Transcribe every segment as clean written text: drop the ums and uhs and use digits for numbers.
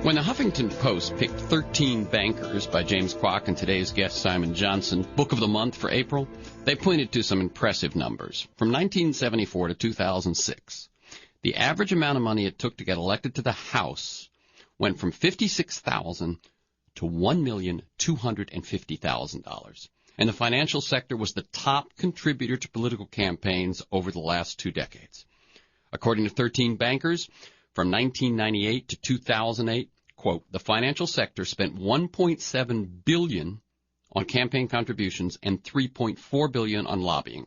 When the Huffington Post picked 13 Bankers by James Kwak and today's guest Simon Johnson, Book of the Month for April, they pointed to some impressive numbers. From 1974 to 2006, the average amount of money it took to get elected to the House went from $56,000 to $1,250,000. And the financial sector was the top contributor to political campaigns over the last 2 decades. According to 13 Bankers, from 1998 to 2008, quote, the financial sector spent $1.7 billion on campaign contributions and $3.4 billion on lobbying.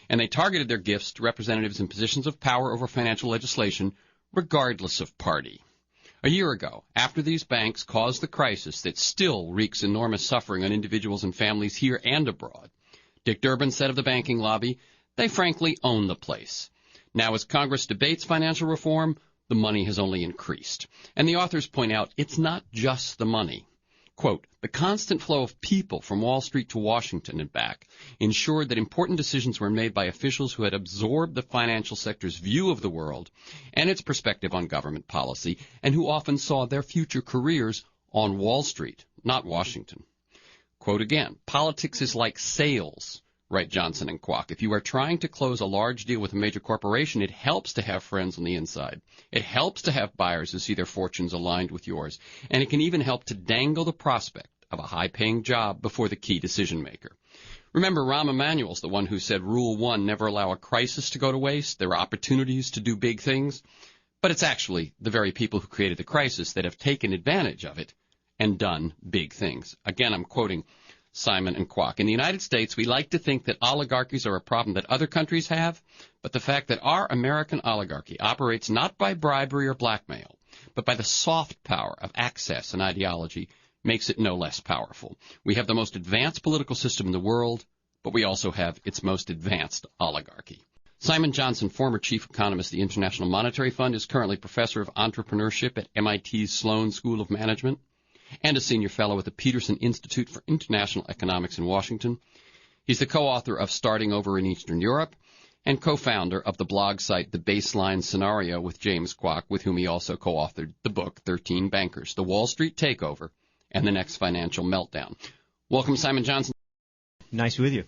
And they targeted their gifts to representatives in positions of power over financial legislation, regardless of party. A year ago, after these banks caused the crisis that still wreaks enormous suffering on individuals and families here and abroad, Dick Durbin said of the banking lobby, they frankly own the place. Now, as Congress debates financial reform, the money has only increased. And the authors point out it's not just the money. Quote, the constant flow of people from Wall Street to Washington and back ensured that important decisions were made by officials who had absorbed the financial sector's view of the world and its perspective on government policy, and who often saw their future careers on Wall Street, not Washington. Quote again, politics is like sales, write Johnson and Kwak. If you are trying to close a large deal with a major corporation, it helps to have friends on the inside. It helps to have buyers who see their fortunes aligned with yours. And it can even help to dangle the prospect of a high-paying job before the key decision-maker. Remember, Rahm Emanuel's the one who said, Rule 1, never allow a crisis to go to waste. There are opportunities to do big things. But it's actually the very people who created the crisis that have taken advantage of it and done big things. Again, I'm quoting Simon and Kwak. In the United States, we like to think that oligarchies are a problem that other countries have, but the fact that our American oligarchy operates not by bribery or blackmail, but by the soft power of access and ideology makes it no less powerful. We have the most advanced political system in the world, but we also have its most advanced oligarchy. Simon Johnson, former chief economist of the International Monetary Fund, is currently professor of entrepreneurship at MIT's Sloan School of Management and a senior fellow at the Peterson Institute for International Economics in Washington. He's the co-author of Starting Over in Eastern Europe and co-founder of the blog site The Baseline Scenario with James Kwak, with whom he also co-authored the book 13 Bankers, The Wall Street Takeover, and the Next Financial Meltdown. Welcome, Simon Johnson. Nice with you.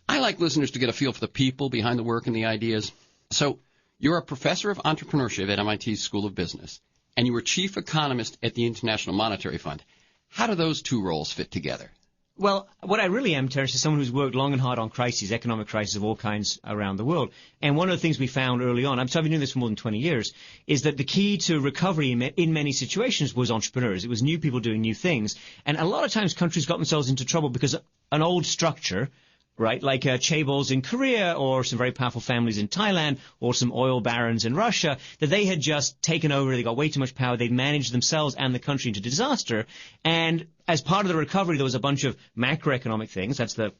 I like listeners to get a feel for the people behind the work and the ideas. So you're a professor of entrepreneurship at MIT's School of Business, and you were chief economist at the International Monetary Fund. How do those two roles fit together? Well, what I really am, Terence, is someone who's worked long and hard on crises, economic crises of all kinds around the world. And one of the things we found early on, so I've been doing this for more than 20 years, is that the key to recovery in many situations was entrepreneurs. It was new people doing new things. And a lot of times countries got themselves into trouble because an old structure, right, like chaebols in Korea or some very powerful families in Thailand or some oil barons in Russia, that they had just taken over, they got way too much power, they'd managed themselves and the country into disaster. And as part of the recovery, there was a bunch of macroeconomic things. That's the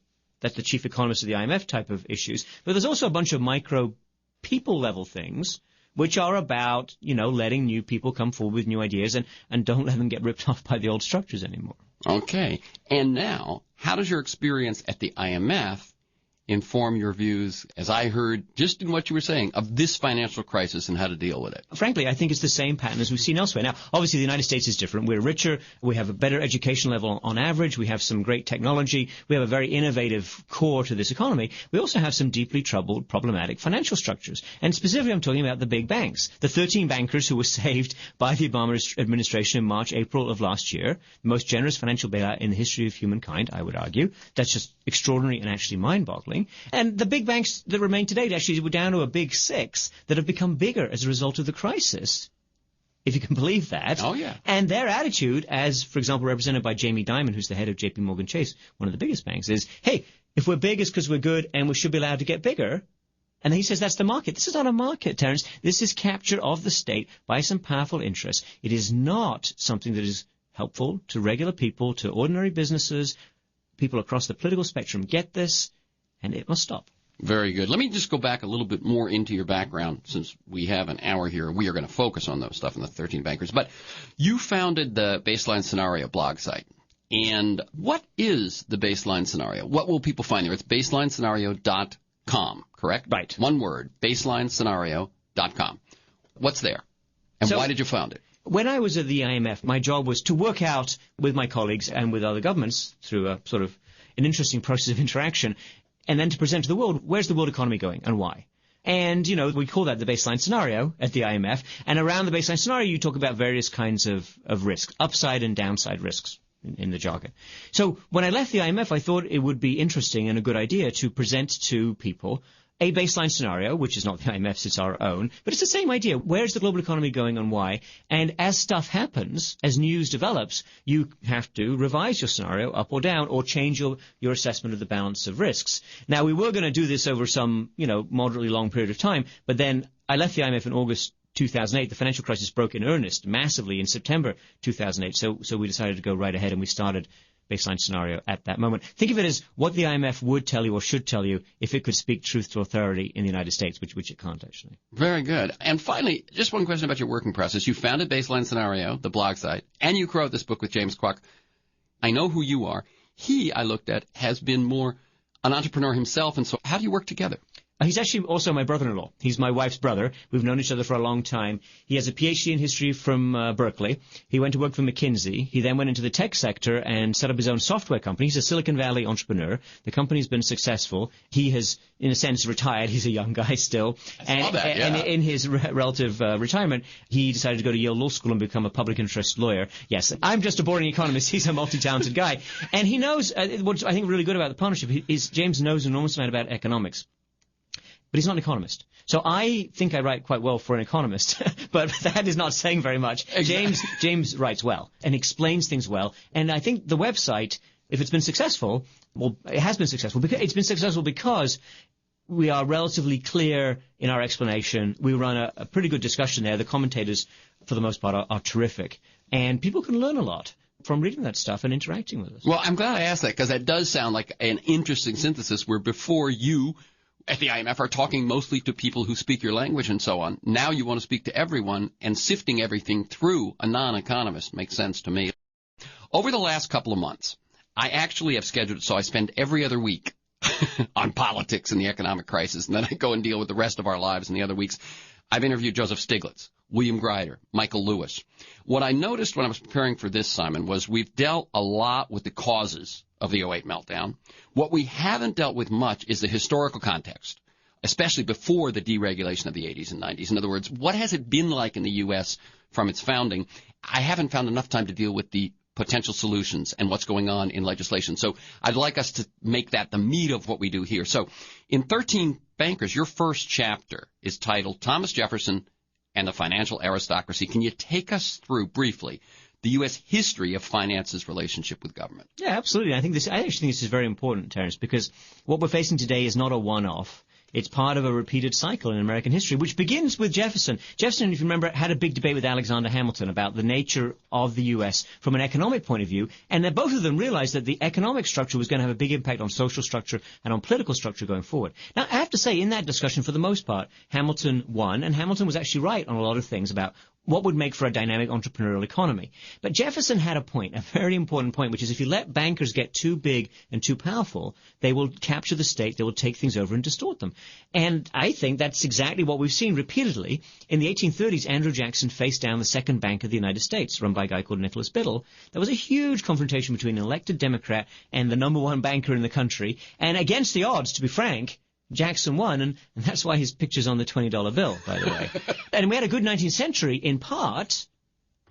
chief economist of the IMF type of issues. But there's also a bunch of micro people level things which are about, letting new people come forward with new ideas and don't let them get ripped off by the old structures anymore. Okay. And now, how does your experience at the IMF inform your views, as I heard just in what you were saying, of this financial crisis and how to deal with it? Frankly, I think it's the same pattern as we've seen elsewhere. Now, obviously, the United States is different. We're richer. We have a better education level on average. We have some great technology. We have a very innovative core to this economy. We also have some deeply troubled, problematic financial structures. And specifically, I'm talking about the big banks, the 13 bankers who were saved by the Obama administration in March, April of last year, the most generous financial bailout in the history of humankind, I would argue. That's just extraordinary and actually mind-boggling. And the big banks that remain today actually were down to a big six that have become bigger as a result of the crisis, if you can believe that. Oh, yeah. And their attitude, as, for example, represented by Jamie Dimon, who's the head of J.P. Morgan Chase, one of the biggest banks, is, hey, if we're big, it's because we're good and we should be allowed to get bigger. And he says that's the market. This is not a market, Terence. This is capture of the state by some powerful interests. It is not something that is helpful to regular people, to ordinary businesses. People across the political spectrum get this, and it must stop. Very good. Let me just go back a little bit more into your background, since we have an hour here. We are going to focus on those stuff in the 13 Bankers. But you founded the Baseline Scenario blog site. And what is the Baseline Scenario? What will people find there? It's baselinescenario.com, correct? Right. One word, baselinescenario.com. What's there? And why did you found it? When I was at the IMF, my job was to work out with my colleagues and with other governments through a sort of an interesting process of interaction, and then to present to the world, where's the world economy going and why? And, we call that the baseline scenario at the IMF. And around the baseline scenario, you talk about various kinds of risks, upside and downside risks in the jargon. So when I left the IMF, I thought it would be interesting and a good idea to present to people a baseline scenario, which is not the IMF's, it's our own, but it's the same idea. Where's the global economy going and why? And as stuff happens, as news develops, you have to revise your scenario up or down or change your assessment of the balance of risks. Now, we were going to do this over some, moderately long period of time, but then I left the IMF in August 2008. The financial crisis broke in earnest massively in September 2008, so we decided to go right ahead and we started baseline scenario at that moment. Think of it as what the IMF would tell you or should tell you if it could speak truth to authority in the United States, which it can't actually. Very good. And finally, just one question about your working process. You founded Baseline Scenario, the blog site, and you wrote this book with James Kwak. I know who you are. He, I looked at, has been more an entrepreneur himself, and so how do you work together? He's actually also my brother-in-law. He's my wife's brother. We've known each other for a long time. He has a PhD in history from Berkeley. He went to work for McKinsey. He then went into the tech sector and set up his own software company. He's a Silicon Valley entrepreneur. The company's been successful. He has, in a sense, retired. He's a young guy still. And in his relative retirement, he decided to go to Yale Law School and become a public interest lawyer. Yes, I'm just a boring economist. He's a multi-talented guy. And he knows, what I think really good about the partnership is James knows an enormous amount about economics. But he's not an economist. So I think I write quite well for an economist, but that is not saying very much. Exactly. James writes well and explains things well. And I think the website, if it's been successful, well, it has been successful. It's been successful because we are relatively clear in our explanation. We run a pretty good discussion there. The commentators, for the most part, are terrific. And people can learn a lot from reading that stuff and interacting with us. Well, I'm glad I asked that because that does sound like an interesting synthesis where before you at the IMF are talking mostly to people who speak your language and so on. Now you want to speak to everyone, and sifting everything through a non-economist makes sense to me. Over the last couple of months, I actually have scheduled it so I spend every other week on politics and the economic crisis, and then I go and deal with the rest of our lives in the other weeks. I've interviewed Joseph Stiglitz, William Greider, Michael Lewis. What I noticed when I was preparing for this, Simon, was we've dealt a lot with the causes of the '08 meltdown. What we haven't dealt with much is the historical context, especially before the deregulation of the 80s and 90s. In other words, what has it been like in the U.S. from its founding? I haven't found enough time to deal with the potential solutions and what's going on in legislation. So I'd like us to make that the meat of what we do here. So in 13 Bankers, your first chapter is titled Thomas Jefferson and the Financial Aristocracy. Can you take us through briefly the U.S. history of finance's relationship with government? Yeah, absolutely. I actually think this is very important, Terence, because what we're facing today is not a one-off. It's part of a repeated cycle in American history, which begins with Jefferson. Jefferson, if you remember, had a big debate with Alexander Hamilton about the nature of the U.S. from an economic point of view, and then both of them realized that the economic structure was going to have a big impact on social structure and on political structure going forward. Now, I have to say, in that discussion, for the most part, Hamilton won, and Hamilton was actually right on a lot of things about what would make for a dynamic entrepreneurial economy. But Jefferson had a point, a very important point, which is if you let bankers get too big and too powerful, they will capture the state, they will take things over and distort them. And I think that's exactly what we've seen repeatedly. In the 1830s, Andrew Jackson faced down the second bank of the United States, run by a guy called Nicholas Biddle. There was a huge confrontation between an elected Democrat and the number one banker in the country. And against the odds, to be frank, Jackson won, and that's why his picture's on the $20 bill, by the way. And we had a good 19th century, in part,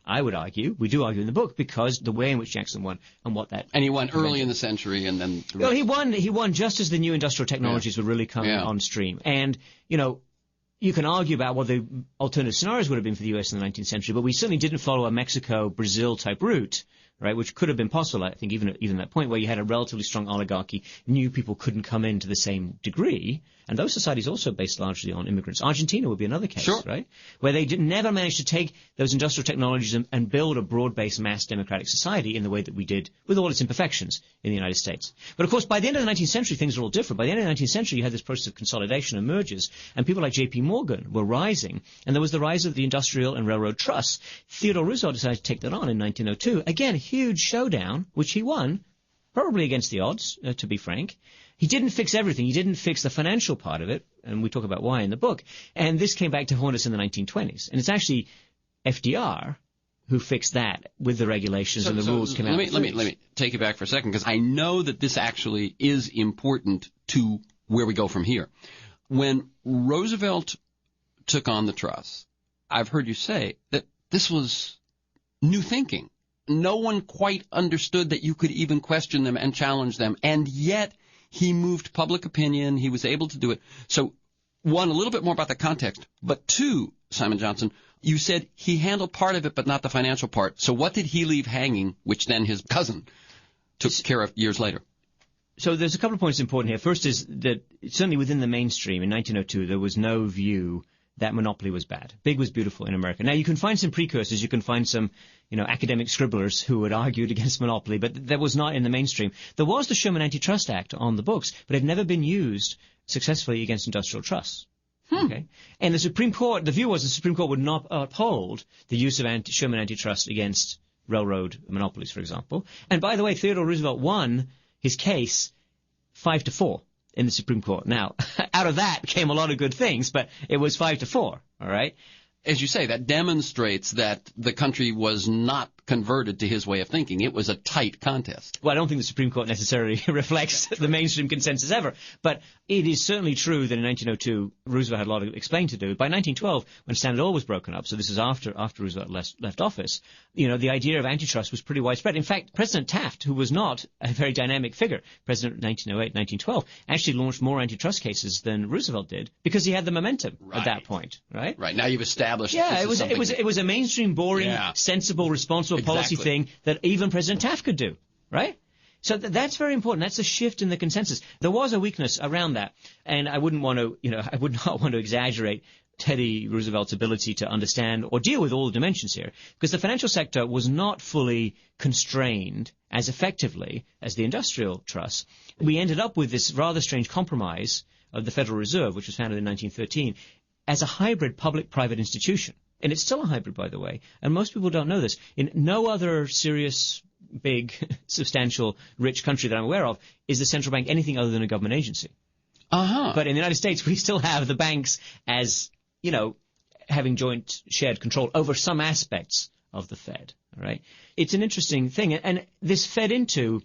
I would argue, we do argue in the book, because the way in which Jackson won and what that... And he won early in the century, and then... Well, he won just as the new industrial technologies were really coming on stream. And, you can argue about what the alternative scenarios would have been for the U.S. in the 19th century, but we certainly didn't follow a Mexico-Brazil type route, right, which could have been possible, I think, even at that point where you had a relatively strong oligarchy, new people couldn't come in to the same degree, and those societies also based largely on immigrants. Argentina would be another case, right, where they never managed to take those industrial technologies and build a broad-based mass democratic society in the way that we did with all its imperfections in the United States. But, of course, by the end of the 19th century, things are all different. By the end of the 19th century, you had this process of consolidation and mergers, and people like J.P. Morgan were rising, and there was the rise of the industrial and railroad trusts. Theodore Roosevelt decided to take that on in 1902. Again, huge showdown, which he won, probably against the odds, to be frank. He didn't fix everything. He didn't fix the financial part of it, and we talk about why in the book. And this came back to haunt us in the 1920s. And it's actually FDR who fixed that with the regulations and the rules came out. Let me take you back for a second, because I know that this actually is important to where we go from here. When Roosevelt took on the trust, I've heard you say that this was new thinking. No one quite understood that you could even question them and challenge them, and yet he moved public opinion. He was able to do it. So, one, a little bit more about the context, but two, Simon Johnson, you said he handled part of it but not the financial part. So what did he leave hanging, which then his cousin took care of years later? So there's a couple of points important here. First is that certainly within the mainstream in 1902 there was no view that monopoly was bad. Big was beautiful in America. Now you can find some precursors. You can find some, academic scribblers who had argued against monopoly, but that was not in the mainstream. There was the Sherman Antitrust Act on the books, but it had never been used successfully against industrial trusts. Okay. And the Supreme Court, the view was the Supreme Court would not uphold the use of Sherman antitrust against railroad monopolies, for example. And by the way, Theodore Roosevelt won his case 5-4 in the Supreme Court. Now, out of that came a lot of good things, but it was 5-4, all right? As you say, that demonstrates that the country was not converted to his way of thinking. It was a tight contest. Well, I don't think the Supreme Court necessarily reflects the mainstream consensus ever, but it is certainly true that in 1902, Roosevelt had a lot of explaining to do. By 1912, when Standard Oil was broken up, so this is after Roosevelt left office, the idea of antitrust was pretty widespread. In fact, President Taft, who was not a very dynamic figure, President of 1908, 1912, actually launched more antitrust cases than Roosevelt did because he had the momentum at that point, right? Right. Now you've established. Yeah, it was a mainstream, boring, sensible, responsible policy thing that even President Taft could do, right? So that's very important. That's a shift in the consensus. There was a weakness around that, and I would not want to exaggerate Teddy Roosevelt's ability to understand or deal with all the dimensions here, because the financial sector was not fully constrained as effectively as the industrial trusts. We ended up with this rather strange compromise of the Federal Reserve, which was founded in 1913, as a hybrid public-private institution. And it's still a hybrid, by the way, and most people don't know this. In no other serious, big, substantial, rich country that I'm aware of is the central bank anything other than a government agency. But in the United States, we still have the banks as, having joint shared control over some aspects of the Fed, all right? It's an interesting thing, and this fed into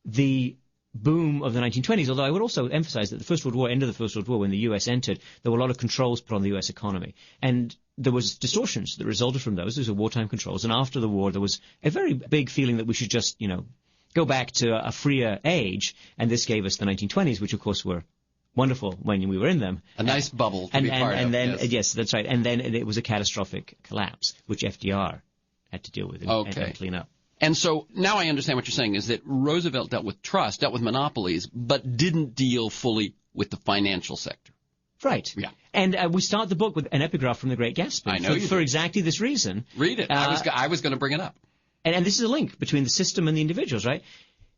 the boom of the 1920s, although I would also emphasize that the First World War, end of the First World War, when the U.S. entered, there were a lot of controls put on the U.S. economy. And there was distortions that resulted from those. Those were wartime controls. And after the war, there was a very big feeling that we should just, go back to a freer age. And this gave us the 1920s, which, of course, were wonderful when we were in them. A nice bubble to be part of. And then, yes, that's right. And then it was a catastrophic collapse, which FDR had to deal with and clean up. And so now I understand what you're saying is that Roosevelt dealt with trust, dealt with monopolies, but didn't deal fully with the financial sector. Right. Yeah. And we start the book with an epigraph from the Great Gatsby. I know for exactly this reason. Read it. I was going to bring it up. And this is a link between the system and the individuals, right?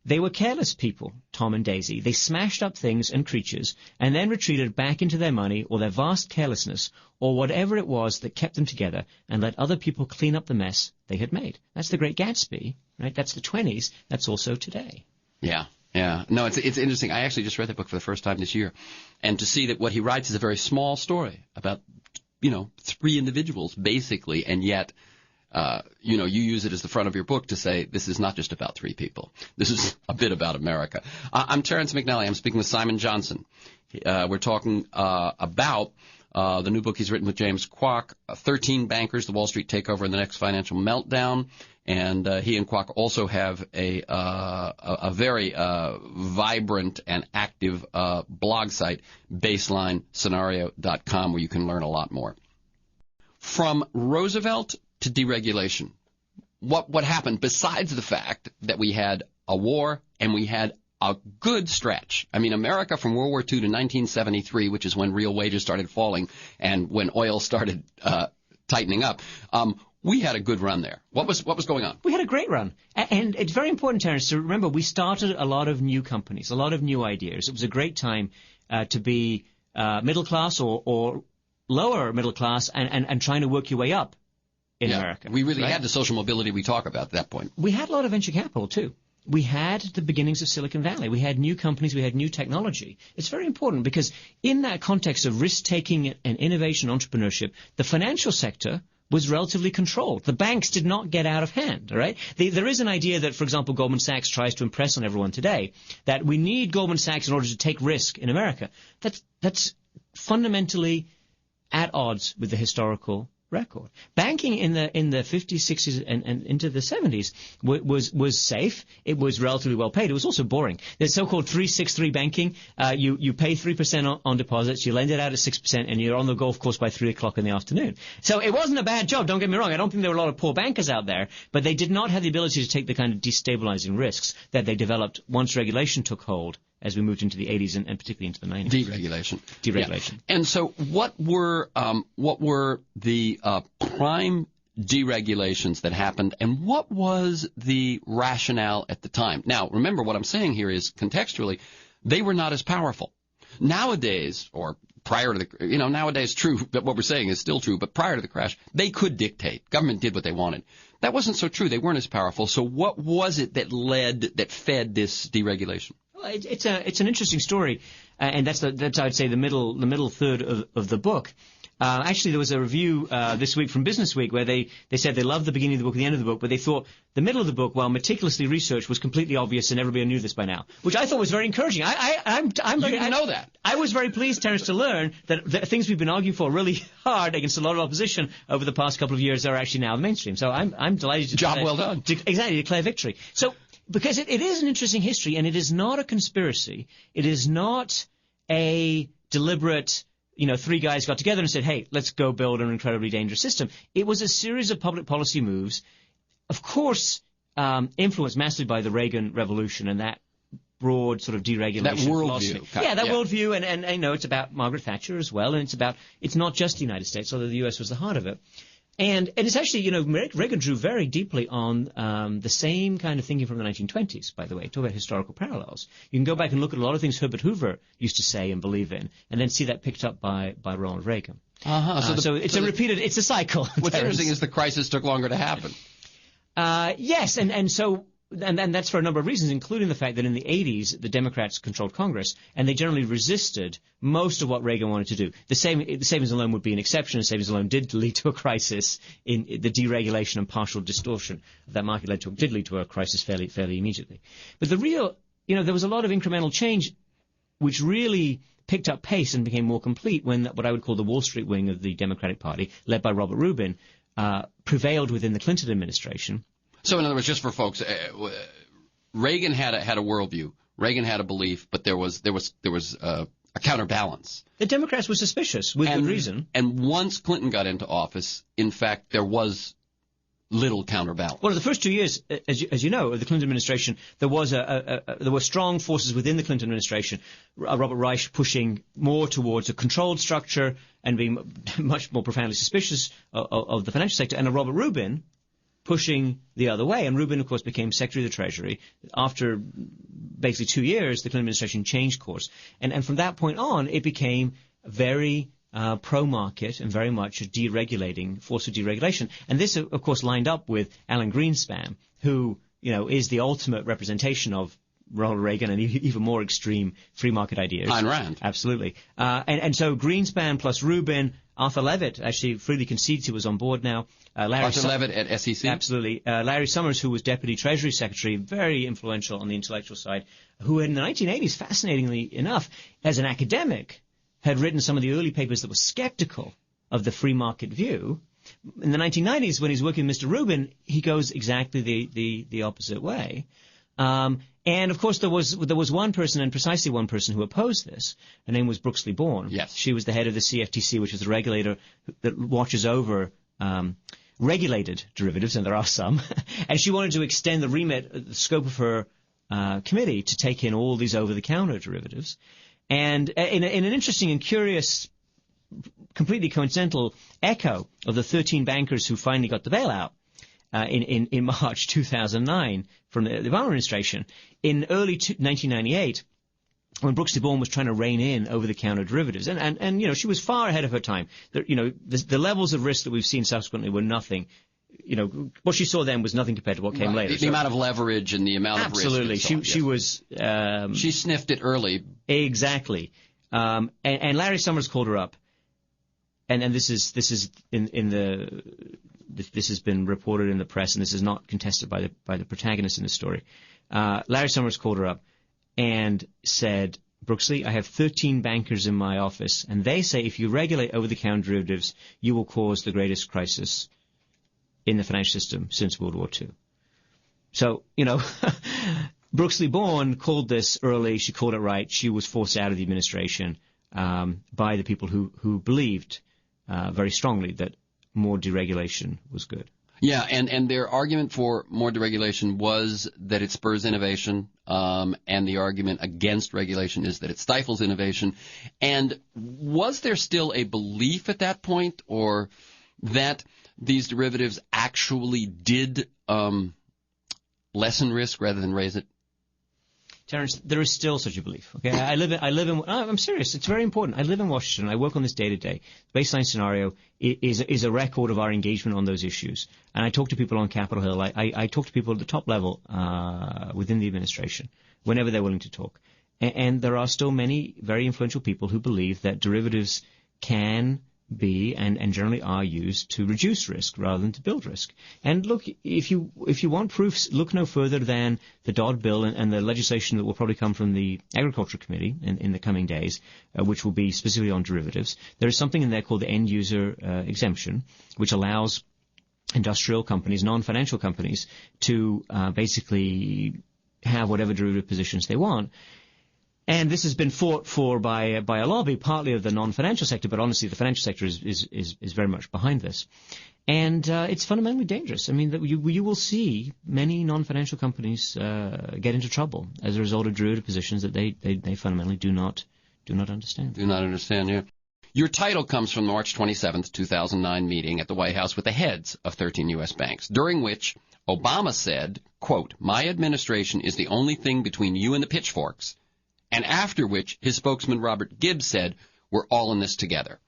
They were careless people, Tom and Daisy. They smashed up things and creatures and then retreated back into their money or their vast carelessness or whatever it was that kept them together and let other people clean up the mess they had made. That's the Great Gatsby, right? That's the 20s. That's also today. Yeah. Yeah. No, it's interesting. I actually just read that book for the first time this year. And to see that what he writes is a very small story about, 3 individuals basically, and yet you use it as the front of your book to say this is not just about 3 people. This is a bit about America. I'm Terrence McNally. I'm speaking with Simon Johnson. We're talking about the new book he's written with James Kwak, 13 Bankers, the Wall Street Takeover, and the Next Financial Meltdown. And he and Kwak also have a very vibrant and active blog site, baseline-scenario.com, where you can learn a lot more. From Roosevelt to deregulation, what happened besides the fact that we had a war and we had a good stretch? I mean, America from World War II to 1973, which is when real wages started falling and when oil started tightening up, we had a good run there. What was going on? We had a great run. And it's very important, Terrence, to remember we started a lot of new companies, a lot of new ideas. It was a great time to be middle class or lower middle class and trying to work your way up in America. We really had the social mobility we talk about at that point. We had a lot of venture capital, too. We had the beginnings of Silicon Valley. We had new companies. We had new technology. It's very important because in that context of risk-taking and innovation entrepreneurship, the financial sector was relatively controlled. The banks did not get out of hand, all right? There is an idea that, for example, Goldman Sachs tries to impress on everyone today, that we need Goldman Sachs in order to take risk in America. That's fundamentally at odds with the historical record. Banking in the 50s, 60s, and into the 70s was safe. It was relatively well paid. It was also boring. There's so-called 3-6-3 banking. You pay 3% on deposits, you lend it out at 6%, and you're on the golf course by 3 o'clock in the afternoon. So it wasn't a bad job, don't get me wrong. I don't think there were a lot of poor bankers out there, but they did not have the ability to take the kind of destabilizing risks that they developed once regulation took hold as we moved into the 80s and particularly into the 90s. Deregulation. Yeah. And so what were the prime deregulations that happened, and what was the rationale at the time? Now, remember, what I'm saying here is contextually, they were not as powerful. Nowadays, or prior to the, nowadays true, that what we're saying is still true, but prior to the crash, they could dictate. Government did what they wanted. That wasn't so true. They weren't as powerful. So what was it that fed this deregulation? It's an interesting story, and that's I'd say the middle third of the book. Actually, there was a review this week from Business Week where they said they loved the beginning of the book and the end of the book, but they thought the middle of the book, while meticulously researched, was completely obvious and everybody knew this by now, which I thought was very encouraging. I didn't know that. I was very pleased, Terence, to learn that the things we've been arguing for really hard against a lot of opposition over the past couple of years are actually now the mainstream. So I'm delighted to job well done. Declare victory. So. Because it is an interesting history, and it is not a conspiracy. It is not a deliberate, three guys got together and said, hey, let's go build an incredibly dangerous system. It was a series of public policy moves, of course, influenced massively by the Reagan Revolution and that broad sort of deregulation. That worldview. Worldview, and it's about Margaret Thatcher as well, and it's not just the United States, although the U.S. was the heart of it. And it's actually, Reagan drew very deeply on the same kind of thinking from the 1920s, by the way. Talk about historical parallels. You can go back and look at a lot of things Herbert Hoover used to say and believe in, and then see that picked up by Ronald Reagan. So it's a cycle. What's interesting is the crisis took longer to happen. Yes, and that's for a number of reasons, including the fact that in the 80s, the Democrats controlled Congress, and they generally resisted most of what Reagan wanted to do. The savings and loan would be an exception. The savings and loan did lead to a crisis in the deregulation and partial distortion of that market did lead to a crisis fairly immediately. But there was a lot of incremental change which really picked up pace and became more complete when what I would call the Wall Street wing of the Democratic Party, led by Robert Rubin, prevailed within the Clinton administration. So, in other words, just for folks, Reagan had a worldview. Reagan had a belief, but there was a counterbalance. The Democrats were suspicious, with good reason. And once Clinton got into office, in fact, there was little counterbalance. Well, in the first 2 years, as you know, of the Clinton administration, there were strong forces within the Clinton administration. Robert Reich pushing more towards a controlled structure and being much more profoundly suspicious of the financial sector, and a Robert Rubin pushing the other way. And Rubin, of course, became Secretary of the Treasury. After basically 2 years, the Clinton administration changed course. And from that point on, it became very pro-market and very much a deregulating, force of deregulation. And this, of course, lined up with Alan Greenspan, who, is the ultimate representation of Ronald Reagan and even more extreme free market ideas. Ayn Rand. Absolutely. And so Greenspan plus Rubin, Arthur Levitt actually freely concedes he was on board now. Arthur Levitt at SEC? Absolutely. Larry Summers, who was Deputy Treasury Secretary, very influential on the intellectual side, who in the 1980s, fascinatingly enough, as an academic, had written some of the early papers that were skeptical of the free market view. In the 1990s, when he's working with Mr. Rubin, he goes exactly the opposite way. And of course, there was one person, and precisely one person, who opposed this. Her name was Brooksley Born. Yes. She was the head of the CFTC, which is the regulator that watches over regulated derivatives, and there are some. And she wanted to extend the remit, the scope of her committee to take in all these over-the-counter derivatives. And in an interesting and curious, completely coincidental echo of the 13 bankers who finally got the bailout, in March 2009 from the Obama administration, in early 1998, when Brooksley Born was trying to rein in over-the-counter derivatives, and she was far ahead of her time. The levels of risk that we've seen subsequently were nothing. What she saw then was nothing compared to what came later. The amount of leverage and the amount of risk. Absolutely. She was... she sniffed it early. Exactly. And Larry Summers called her up. and this is this has been reported in the press, and this is not contested by the protagonist in the story. Larry Summers called her up and said, Brooksley, I have 13 bankers in my office, and they say if you regulate over-the-counter derivatives, you will cause the greatest crisis in the financial system since World War II. So, Brooksley Bourne called this early. She called it right. She was forced out of the administration by the people who believed very strongly that more deregulation was good. Yeah, and their argument for more deregulation was that it spurs innovation, and the argument against regulation is that it stifles innovation. And was there still a belief at that point, or that these derivatives actually did lessen risk rather than raise it? Terence, there is still such a belief. Okay, I'm serious. It's very important. I live in Washington. I work on this day to day. The baseline scenario is a record of our engagement on those issues. And I talk to people on Capitol Hill. I talk to people at the top level within the administration whenever they're willing to talk. And there are still many very influential people who believe that derivatives can be and generally are used to reduce risk rather than to build risk. And look, if you want proofs, look no further than the Dodd Bill and the legislation that will probably come from the Agriculture Committee in the coming days, which will be specifically on derivatives. There is something in there called the end user exemption, which allows industrial companies, non-financial companies, to basically have whatever derivative positions they want. And this has been fought for by a lobby, partly of the non-financial sector, but honestly, the financial sector is very much behind this. And it's fundamentally dangerous. I mean, you will see many non-financial companies get into trouble as a result of derivative positions that they fundamentally do not understand. Do not understand, yeah. Your title comes from the March 27th, 2009 meeting at the White House with the heads of 13 U.S. banks, during which Obama said, quote, "My administration is the only thing between you and the pitchforks," and after which his spokesman Robert Gibbs said, "We're all in this together."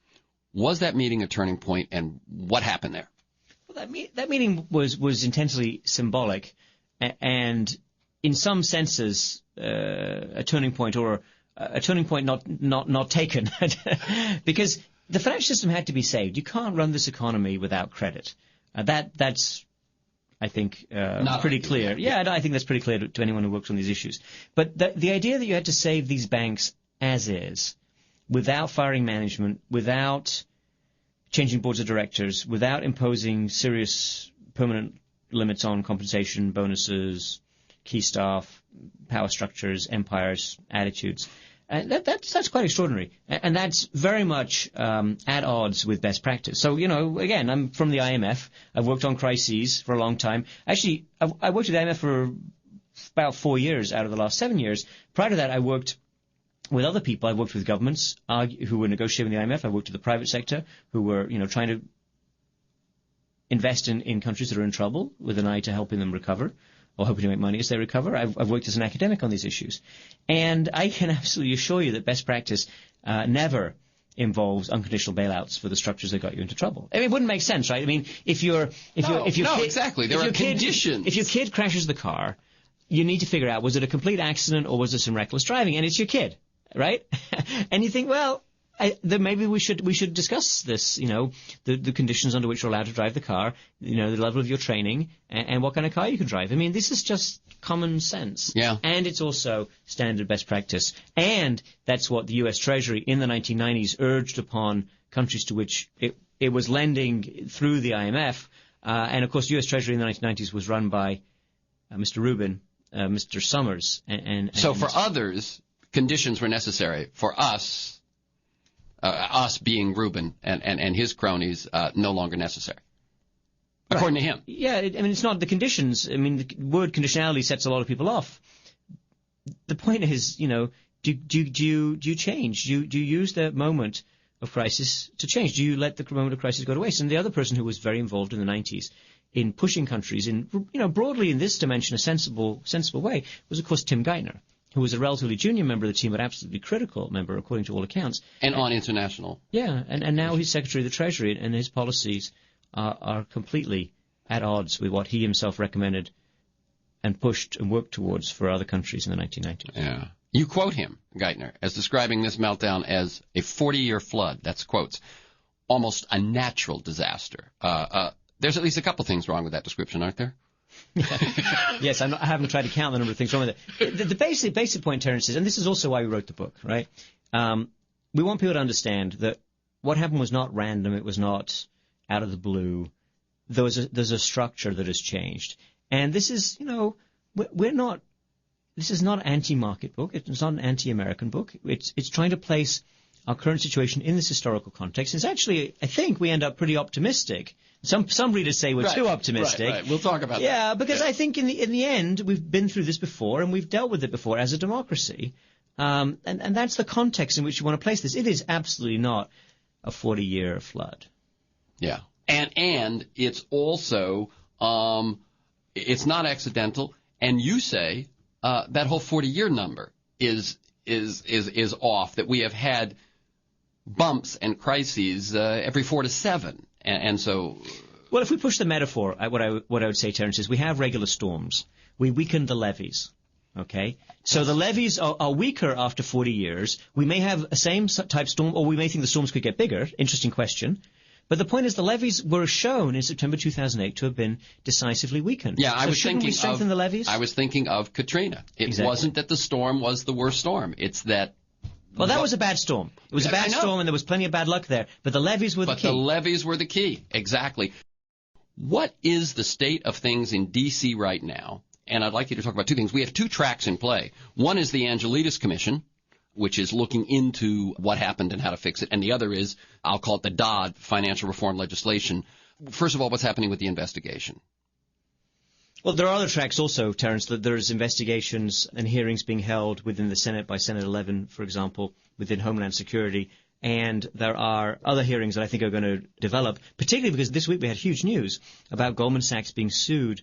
Was that meeting a turning point, and what happened there? Well, that meeting was intensely symbolic, and in some senses a turning point, or a turning point not taken, because the financial system had to be saved. You can't run this economy without credit. That's I think pretty clear. Yeah, I think that's pretty clear to anyone who works on these issues. But the idea that you had to save these banks as is, without firing management, without changing boards of directors, without imposing serious permanent limits on compensation, bonuses, key staff, power structures, empires, attitudes, that's quite extraordinary. And that's very much at odds with best practice. So, again, I'm from the IMF. I've worked on crises for a long time. Actually, I worked at the IMF for about 4 years out of the last 7 years. Prior to that, I worked with other people. I worked with governments who were negotiating with the IMF. I worked with the private sector who were, trying to invest in countries that are in trouble with an eye to helping them recover, or hoping to make money as they recover. I've worked as an academic on these issues. And I can absolutely assure you that best practice never involves unconditional bailouts for the structures that got you into trouble. I mean, it wouldn't make sense, right? I mean, if your exactly. There are conditions. If your kid crashes the car, you need to figure out, was it a complete accident or was it some reckless driving? And it's your kid, right? And you think, well, then maybe we should discuss this, the conditions under which you're allowed to drive the car, the level of your training, and what kind of car you can drive. I mean, this is just common sense. Yeah. And it's also standard best practice. And that's what the U.S. Treasury in the 1990s urged upon countries to which it was lending through the IMF. And, of course, the U.S. Treasury in the 1990s was run by Mr. Rubin, Mr. Summers. So for others, conditions were necessary. For us being Rubin and his cronies, no longer necessary, according to him. Yeah, I mean, it's not the conditions. I mean, the word conditionality sets a lot of people off. The point is, do you change? Do you use the moment of crisis to change? Do you let the moment of crisis go to waste? And the other person who was very involved in the 90s in pushing countries in, broadly in this dimension, a sensible way, was, of course, Tim Geithner, who was a relatively junior member of the team, but absolutely critical member, according to all accounts. And on international. Yeah, and now he's Secretary of the Treasury, and his policies are completely at odds with what he himself recommended and pushed and worked towards for other countries in the 1990s. Yeah. You quote him, Geithner, as describing this meltdown as a 40-year flood. That's quotes. almost a natural disaster. There's at least a couple things wrong with that description, aren't there? Yes, I haven't tried to count the number of things wrong with it. The basic point, Terence, is, and this is also why we wrote the book, right? We want people to understand that what happened was not random. It was not out of the blue. There's a structure that has changed. And this is, this is not an anti-market book. It's not an anti-American book. It's trying to place our current situation in this historical context. It's actually, I think, we end up pretty optimistic. Some readers say we're too optimistic. Right. We'll talk about that. Yeah, because I think in the end, we've been through this before and we've dealt with it before as a democracy. And that's the context in which you want to place this. It is absolutely not a 40-year flood. Yeah. And it's also, it's not accidental. And you say, that whole 40-year number is off, that we have had bumps and crises, every 4 to 7. And so. Well, if we push the metaphor, what I would say, Terence, is we have regular storms. We weakened the levees. Okay? So the levees are weaker after 40 years. We may have a same type storm, or we may think the storms could get bigger. Interesting question. But the point is the levees were shown in September 2008 to have been decisively weakened. Yeah, I was thinking of Katrina. It wasn't that the storm was the worst storm. It's that. Well, that was a bad storm. It was a bad storm, and there was plenty of bad luck there. But the levees were the key. But the levees were the key. Exactly. What is the state of things in D.C. right now? And I'd like you to talk about two things. We have two tracks in play. One is the Angelides Commission, which is looking into what happened and how to fix it. And the other is, I'll call it the Dodd financial reform legislation. First of all, what's happening with the investigation? Well, there are other tracks also, Terence. There's investigations and hearings being held within the Senate by Senate 11, for example, within Homeland Security. And there are other hearings that I think are going to develop, particularly because this week we had huge news about Goldman Sachs being sued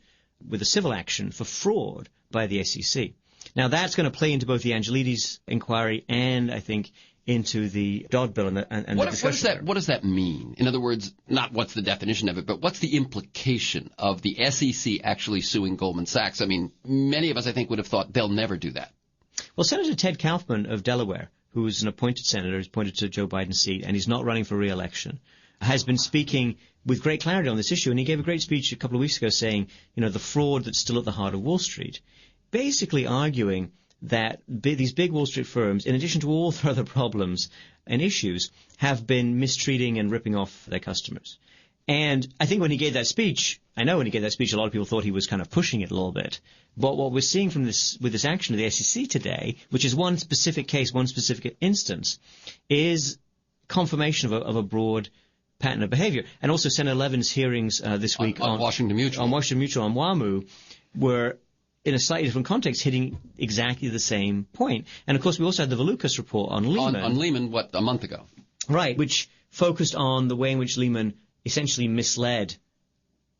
with a civil action for fraud by the SEC. Now, that's going to play into both the Angelides inquiry and, I think, into the Dodd bill and the discussion. What does that mean? In other words, not what's the definition of it, but what's the implication of the SEC actually suing Goldman Sachs? I mean, many of us, I think, would have thought they'll never do that. Well, Senator Ted Kaufman of Delaware, who is an appointed senator, is appointed to Joe Biden's seat, and he's not running for re-election, has been speaking with great clarity on this issue. And he gave a great speech a couple of weeks ago saying, the fraud that's still at the heart of Wall Street, basically arguing that these big Wall Street firms, in addition to all the other problems and issues, have been mistreating and ripping off their customers. And I think when he gave that speech, a lot of people thought he was kind of pushing it a little bit. But what we're seeing from with this action of the SEC today, which is one specific case, one specific instance, is confirmation of a broad pattern of behavior. And also Senator Levin's hearings this week on Washington Mutual. On Washington Mutual, on WAMU, were in a slightly different context, hitting exactly the same point. And, of course, we also had the Valukas report on Lehman. On Lehman, a month ago? Right, which focused on the way in which Lehman essentially misled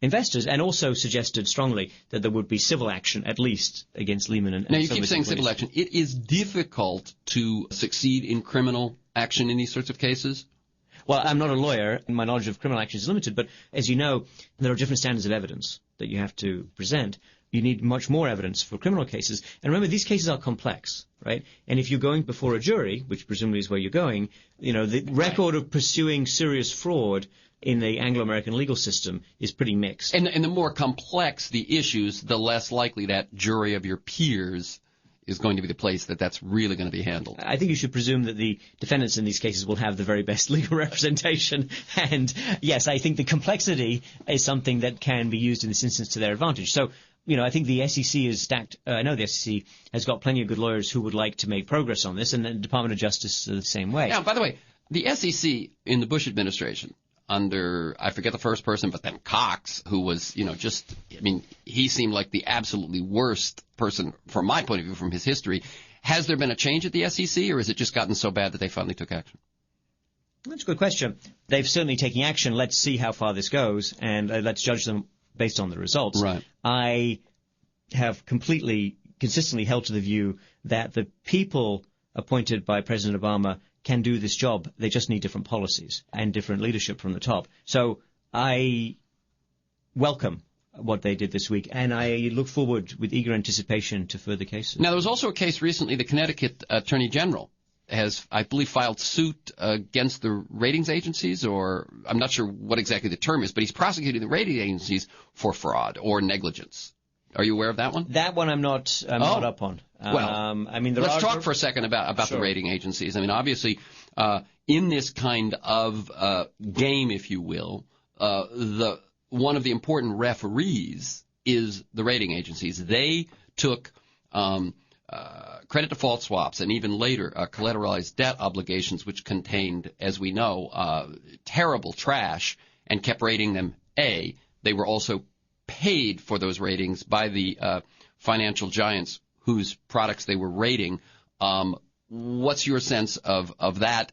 investors and also suggested strongly that there would be civil action, at least, against Lehman. And now, you keep saying civil action. It is difficult to succeed in criminal action in these sorts of cases? Well, I'm not a lawyer, and my knowledge of criminal action is limited, but as you know, there are different standards of evidence that you have to present. You need much more evidence for criminal cases. And remember, these cases are complex, right? And if you're going before a jury, which presumably is where you're going, the record of pursuing serious fraud in the Anglo-American legal system is pretty mixed. And the more complex the issues, the less likely that jury of your peers is going to be the place that's really going to be handled. I think you should presume that the defendants in these cases will have the very best legal representation. And, yes, I think the complexity is something that can be used in this instance to their advantage. So, I think the SEC is stacked. I know the SEC has got plenty of good lawyers who would like to make progress on this, and the Department of Justice is the same way. Now, by the way, the SEC in the Bush administration under, I forget the first person, but then Cox, who was, he seemed like the absolutely worst person from my point of view from his history. Has there been a change at the SEC, or has it just gotten so bad that they finally took action? That's a good question. They've certainly taken action. Let's see how far this goes, and let's judge them based on the results. Right. I have consistently held to the view that the people appointed by President Obama can do this job. They just need different policies and different leadership from the top. So I welcome what they did this week, and I look forward with eager anticipation to further cases. Now, there was also a case recently, the Connecticut Attorney General has, I believe, filed suit against the ratings agencies, or I'm not sure what exactly the term is, but he's prosecuting the rating agencies for fraud or negligence. Are you aware of that one? That one I'm not up on. Well, I mean, let's talk for a second about Sure. the rating agencies. I mean, obviously, in this kind of game, if you will, one of the important referees is the rating agencies. They took credit default swaps and even later collateralized debt obligations, which contained, as we know, terrible trash, and kept rating them A. They were also paid for those ratings by the financial giants whose products they were rating. What's your sense of that?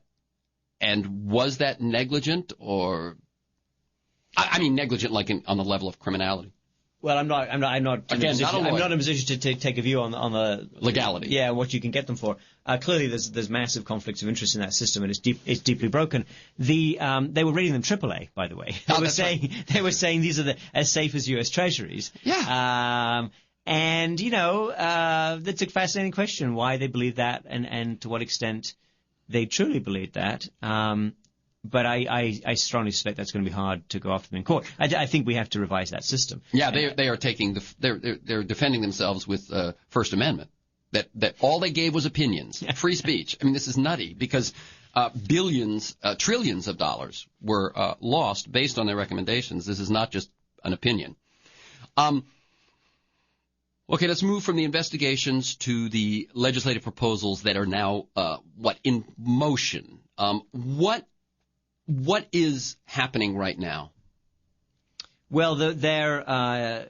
And was that negligent, or I mean negligent like on the level of criminality? Well, I'm not in a position to take a view on the legality. Yeah, what you can get them for. Clearly, there's massive conflicts of interest in that system, and it's deeply broken. They were rating them AAA, by the way. They were saying these are as safe as U.S. Treasuries. Yeah. And that's a fascinating question: why they believe that, and to what extent they truly believe that. But I strongly suspect that's going to be hard to go after them in court. I think we have to revise that system. Yeah, they are taking they're defending themselves with First Amendment. That all they gave was opinions, free speech. I mean, this is nutty because trillions of dollars were lost based on their recommendations. This is not just an opinion. Okay, let's move from the investigations to the legislative proposals that are now in motion. What is happening right now? Well, there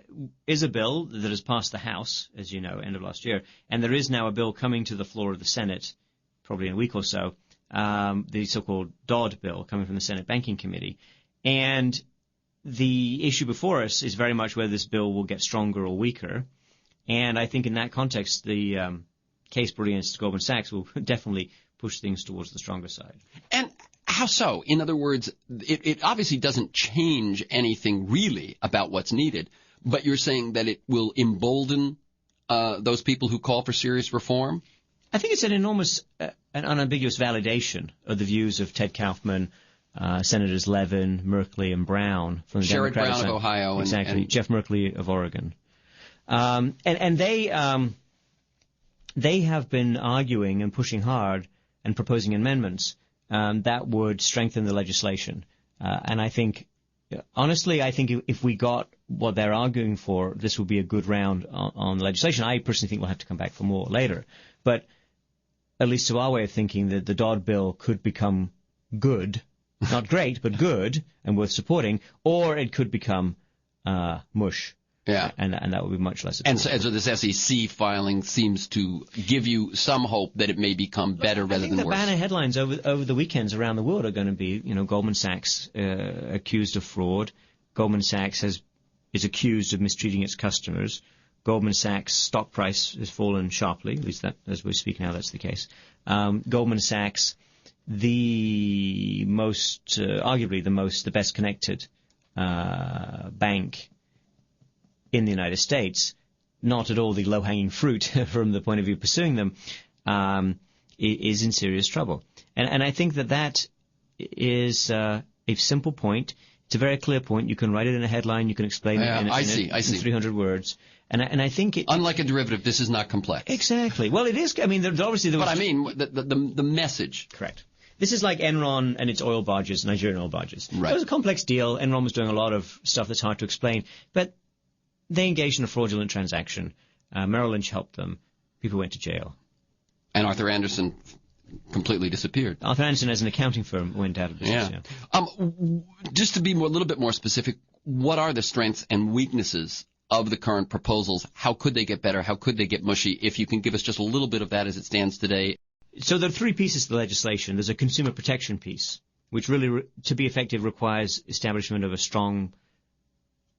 is a bill that has passed the House, as you know, end of last year, and there is now a bill coming to the floor of the Senate, probably in a week or so, the so-called Dodd bill coming from the Senate Banking Committee. And the issue before us is very much whether this bill will get stronger or weaker. And I think in that context, the case brought against Goldman Sachs will definitely push things towards the stronger side. And how so? In other words, it obviously doesn't change anything really about what's needed, but you're saying that it will embolden those people who call for serious reform? I think it's an enormous, an unambiguous validation of the views of Ted Kaufman, Senators Levin, Merkley, and Brown from the Sherrod Democratic Brown side. of Ohio. Exactly. And Jeff Merkley of Oregon. And they have been arguing and pushing hard and proposing amendments that would strengthen the legislation. And I think, honestly, if we got what they're arguing for, this would be a good round on legislation. I personally think we'll have to come back for more later. But at least to our way of thinking, the Dodd bill could become good, not great, but good and worth supporting, or it could become mush. Yeah. And that would be much less. And so this SEC filing seems to give you some hope that it may become better rather than worse. I think the banner headlines over the weekends around the world are going to be, Goldman Sachs accused of fraud. Goldman Sachs is accused of mistreating its customers. Goldman Sachs' stock price has fallen sharply, at least that, as we speak now, that's the case. Goldman Sachs, the best connected bank in the United States, not at all the low-hanging fruit from the point of view of pursuing them, is in serious trouble. And I think that is a simple point. It's a very clear point. You can write it in a headline. You can explain it in 300 words. And I think unlike a derivative, this is not complex. Exactly. Well, it is. I mean, obviously there was. But I mean, the message. Correct. This is like Enron and its oil barges, Nigerian oil barges. Right. It was a complex deal. Enron was doing a lot of stuff that's hard to explain, but they engaged in a fraudulent transaction. Merrill Lynch helped them. People went to jail. And Arthur Andersen completely disappeared. Arthur Andersen, as an accounting firm, went out of business. Yeah. Just to be a little bit more specific, what are the strengths and weaknesses of the current proposals? How could they get better? How could they get mushy? If you can give us just a little bit of that as it stands today. So there are three pieces to the legislation. There's a consumer protection piece, which really, to be effective, requires establishment of a strong,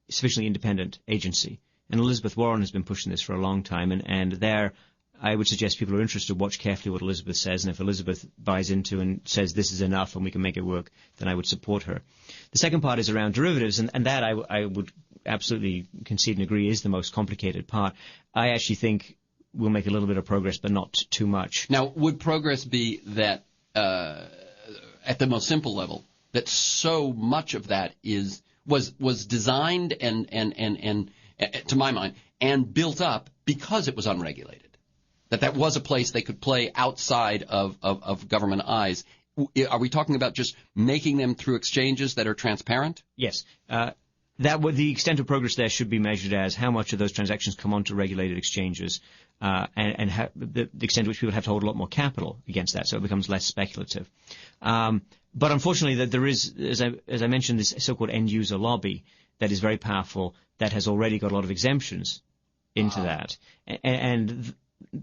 sufficiently independent agency. And Elizabeth Warren has been pushing this for a long time, and there I would suggest people who are interested watch carefully what Elizabeth says, and if Elizabeth buys into and says this is enough and we can make it work, then I would support her. The second part is around derivatives, and that I would absolutely concede and agree is the most complicated part. I actually think we'll make a little bit of progress, but not too much. Now, would progress be that at the most simple level, that so much of that was designed and to my mind, and built up because it was unregulated? That was a place they could play outside of government eyes. Are we talking about just making them through exchanges that are transparent? Yes. The extent of progress there should be measured as how much of those transactions come onto regulated exchanges, and the extent to which people have to hold a lot more capital against that, so it becomes less speculative. But unfortunately, that there is, as I mentioned, this so-called end-user lobby that is very powerful, that has already got a lot of exemptions into that, and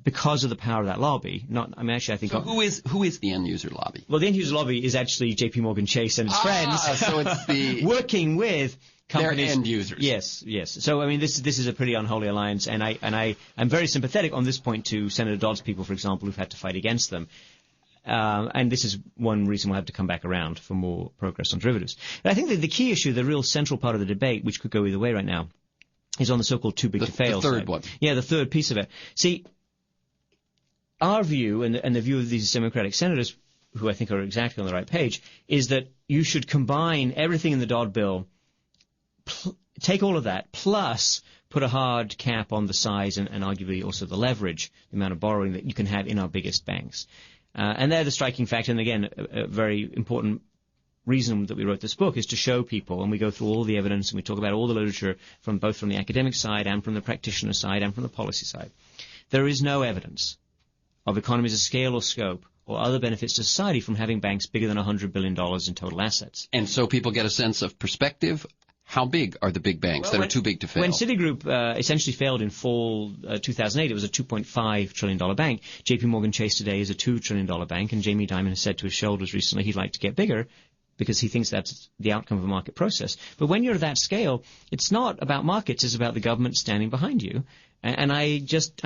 because of the power of that lobby, I think. So who is the end user lobby? Well, the end user lobby is actually J.P. Morgan Chase and its friends, so it's the working with companies. Their end users. Yes. So I mean, this is a pretty unholy alliance, and I'm very sympathetic on this point to Senator Dodd's people, for example, who've had to fight against them. And this is one reason we'll have to come back around for more progress on derivatives. But I think that the key issue, the real central part of the debate, which could go either way right now, is on the so-called too big to fail side. The third side. one. Yeah, the third piece of it. See, our view, and the view of these Democratic senators, who I think are exactly on the right page, is that you should combine everything in the Dodd bill, take all of that, plus put a hard cap on the size and arguably also the leverage, the amount of borrowing that you can have in our biggest banks. And they're the striking fact, and again, a very important reason that we wrote this book is to show people, and we go through all the evidence and we talk about all the literature from both from the academic side and from the practitioner side and from the policy side. There is no evidence of economies of scale or scope or other benefits to society from having banks bigger than $100 billion in total assets. And so people get a sense of perspective. How big are the big banks that are too big to fail? When Citigroup essentially failed in fall 2008, it was a $2.5 trillion bank. J.P. Morgan Chase today is a $2 trillion bank, and Jamie Dimon has said to his shoulders recently he'd like to get bigger because he thinks that's the outcome of a market process. But when you're at that scale, it's not about markets, it's about the government standing behind you. And I just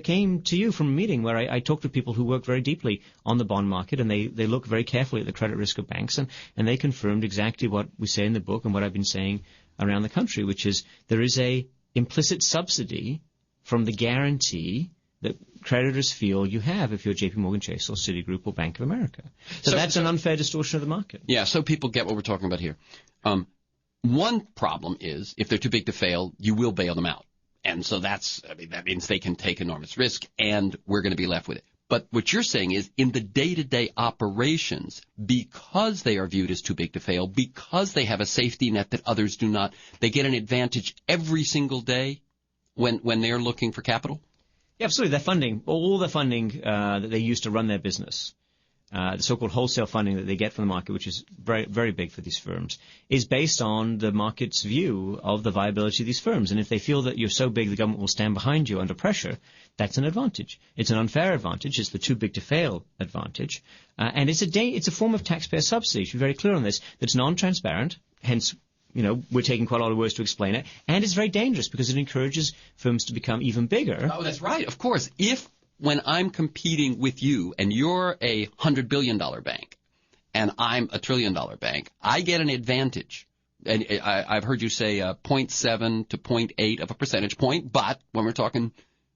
came to you from a meeting where I talked to people who work very deeply on the bond market, and they look very carefully at the credit risk of banks, and they confirmed exactly what we say in the book and what I've been saying around the country, which is there is a implicit subsidy from the guarantee that creditors feel you have if you're J.P. Morgan Chase or Citigroup or Bank of America. So that's an unfair distortion of the market. Yeah, so people get what we're talking about here. One problem is if they're too big to fail, you will bail them out. And so that means they can take enormous risk, and we're going to be left with it. But what you're saying is in the day-to-day operations, because they are viewed as too big to fail, because they have a safety net that others do not, they get an advantage every single day when they're looking for capital? Yeah, absolutely. Their funding, all the funding that they use to run their business, the so-called wholesale funding that they get from the market, which is very, very big for these firms, is based on the market's view of the viability of these firms. And if they feel that you're so big the government will stand behind you under pressure, that's an advantage. It's an unfair advantage. It's the too big to fail advantage. And it's a form of taxpayer subsidy. You should be very clear on this. That's non-transparent, hence we're taking quite a lot of words to explain it. And it's very dangerous because it encourages firms to become even bigger. Oh, that's right. Of course. When I'm competing with you and you're a $100 billion bank and I'm a $1 trillion bank, I get an advantage. And I've heard you say 0.7 to 0.8 of a percentage point, but when we're talking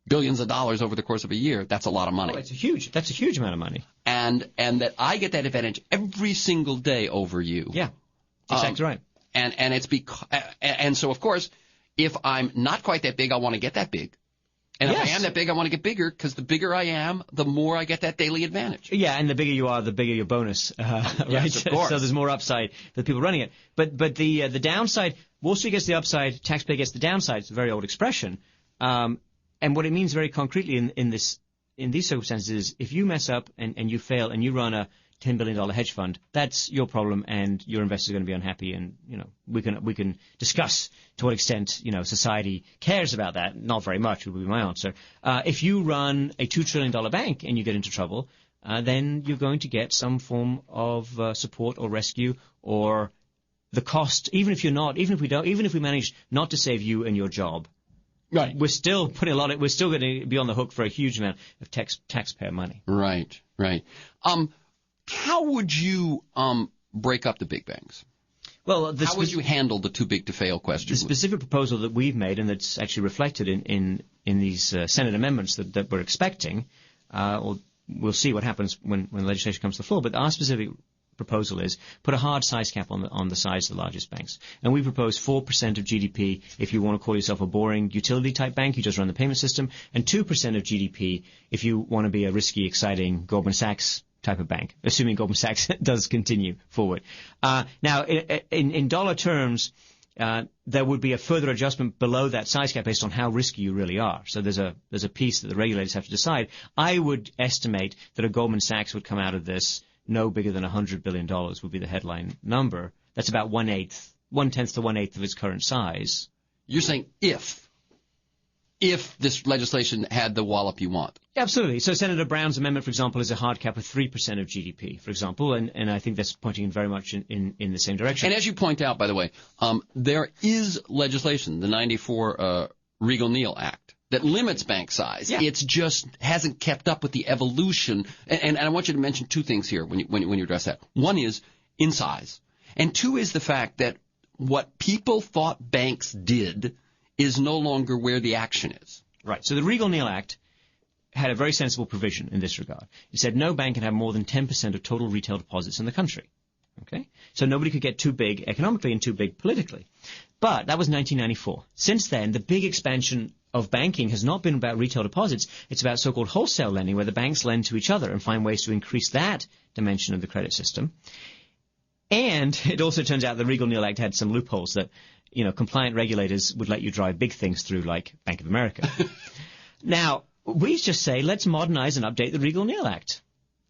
billions of dollars over the course of a year, that's a lot of money. Oh, that's a huge amount of money. And that I get that advantage every single day over you. Yeah, exactly right. And it's and so of course, if I'm not quite that big, I want to get that big. And yes. If I am that big, I want to get bigger because the bigger I am, the more I get that daily advantage. Yeah, and the bigger you are, the bigger your bonus, right? Yes, of course. So there's more upside for the people running it. But the downside, Wall Street gets the upside, taxpayer gets the downside. It's a very old expression. And what it means very concretely in these circumstances is if you mess up and you fail and you run a $10 billion hedge fund, that's your problem, and your investors are going to be unhappy. And we can discuss to what extent society cares about that. Not very much would be my answer. If you run a $2 trillion bank and you get into trouble, then you're going to get some form of support or rescue or the cost. Even if we manage not to save you and your job. Right. We're still we're still going to be on the hook for a huge amount of taxpayer money. Right. How would you break up the big banks? Well, how would you handle the too big to fail question? The specific proposal that we've made, and that's actually reflected in these Senate amendments that we're expecting, or we'll see what happens when legislation comes to the floor, but our specific proposal is put a hard size cap on the size of the largest banks. And we propose 4% of GDP if you want to call yourself a boring utility-type bank, you just run the payment system, and 2% of GDP if you want to be a risky, exciting Goldman Sachs type of bank, assuming Goldman Sachs does continue forward. Now, in dollar terms, there would be a further adjustment below that size cap based on how risky you really are. So there's a piece that the regulators have to decide. I would estimate that a Goldman Sachs would come out of this no bigger than $100 billion would be the headline number. That's about 1/10 to 1/8 of its current size. You're saying if this legislation had the wallop you want. Absolutely. So Senator Brown's amendment, for example, is a hard cap of 3% of GDP, for example, and I think that's pointing in very much in the same direction. And as you point out, by the way, there is legislation, the 94 Regal-Neal Act, that limits bank size. Yeah. It's just hasn't kept up with the evolution. And I want you to mention two things here when you address that. One is in size, and two is the fact that what people thought banks did is no longer where the action is. Right. So the Regal-Neal Act had a very sensible provision in this regard. It said no bank can have more than 10% of total retail deposits in the country. Okay? So nobody could get too big economically and too big politically. But that was 1994. Since then, the big expansion of banking has not been about retail deposits. It's about so-called wholesale lending, where the banks lend to each other and find ways to increase that dimension of the credit system. And it also turns out the Regal-Neal Act had some loopholes that, compliant regulators would let you drive big things through, like Bank of America. Now, we just say, let's modernize and update the Regal-Neal Act.